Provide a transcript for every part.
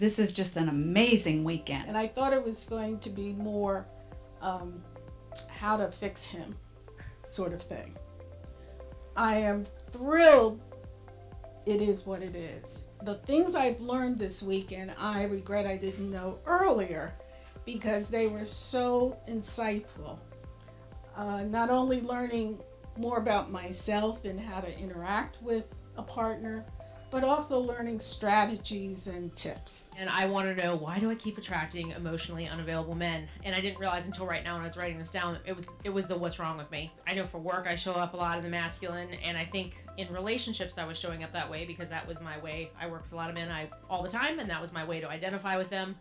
This is just an amazing weekend. And I thought it was going to be more how to fix him sort of thing. I am thrilled. It is what it is. The things I've learned this weekend, I regret I didn't know earlier because they were so insightful. Not only learning more about myself and how to interact with a partner, but also learning strategies and tips. And I want to know, why do I keep attracting emotionally unavailable men? And I didn't realize until right now when I was writing this down, it was the what's wrong with me. I know for work I show up a lot in the masculine, and I think in relationships I was showing up that way because that was my way. I work with a lot of men all the time, and that was my way to identify with them.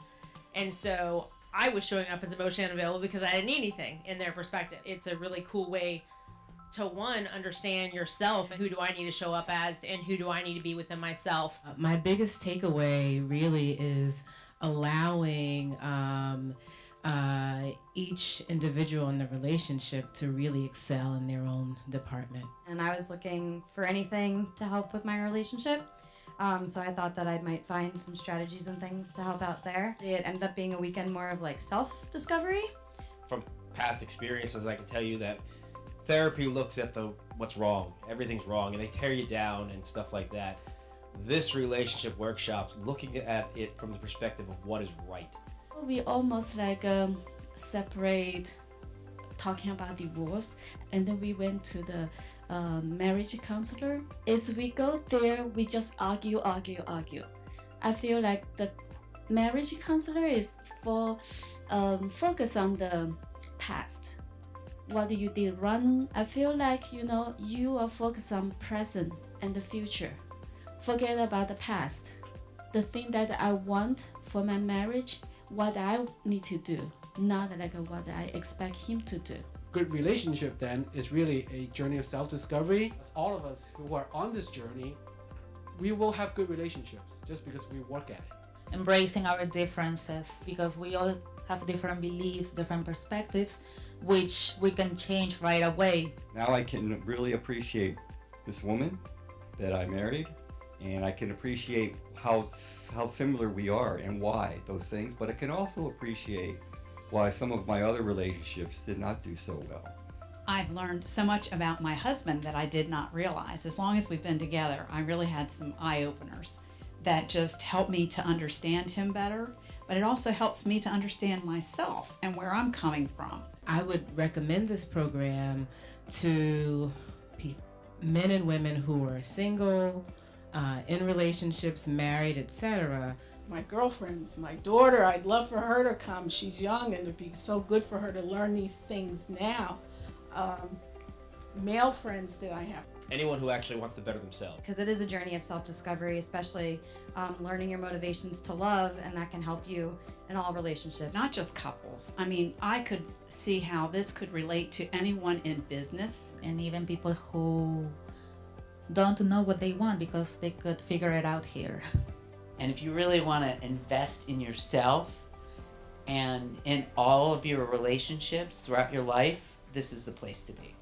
And so I was showing up as emotionally unavailable because I didn't need anything in their perspective. It's a really cool way to, one, understand yourself and who do I need to show up as and who do I need to be within myself. My biggest takeaway really is allowing each individual in the relationship to really excel in their own department. And I was looking for anything to help with my relationship. So I thought that I might find some strategies and things to help out there. It ended up being a weekend more of like self-discovery. From past experiences, I can tell you that therapy looks at what's wrong. Everything's wrong, and they tear you down and stuff like that. This relationship workshop's looking at it from the perspective of what is right. We almost like separate talking about divorce, and then we went to the marriage counselor. As we go there, we just argue. I feel like the marriage counselor is for focus on the past. What you did wrong. I feel like you are focused on present and the future. Forget about the past. The thing that I want for my marriage, what I need to do, not like what I expect him to do. Good relationship then is really a journey of self-discovery. As all of us who are on this journey, we will have good relationships just because we work at it. Embracing our differences, because we all have different beliefs, different perspectives, which we can change right away. Now I can really appreciate this woman that I married, and I can appreciate how similar we are and why those things, but I can also appreciate why some of my other relationships did not do so well. I've learned so much about my husband that I did not realize. As long as we've been together, I really had some eye-openers that just helped me to understand him better, but it also helps me to understand myself and where I'm coming from. I would recommend this program to men and women who are single, in relationships, married, etc. My girlfriends, my daughter, I'd love for her to come. She's young, and it'd be so good for her to learn these things now. Male friends that I have. Anyone who actually wants to better themselves. Because it is a journey of self-discovery, especially learning your motivations to love, and that can help you in all relationships. Not just couples. I mean, I could see how this could relate to anyone in business. And even people who don't know what they want because they could figure it out here. And if you really want to invest in yourself and in all of your relationships throughout your life, this is the place to be.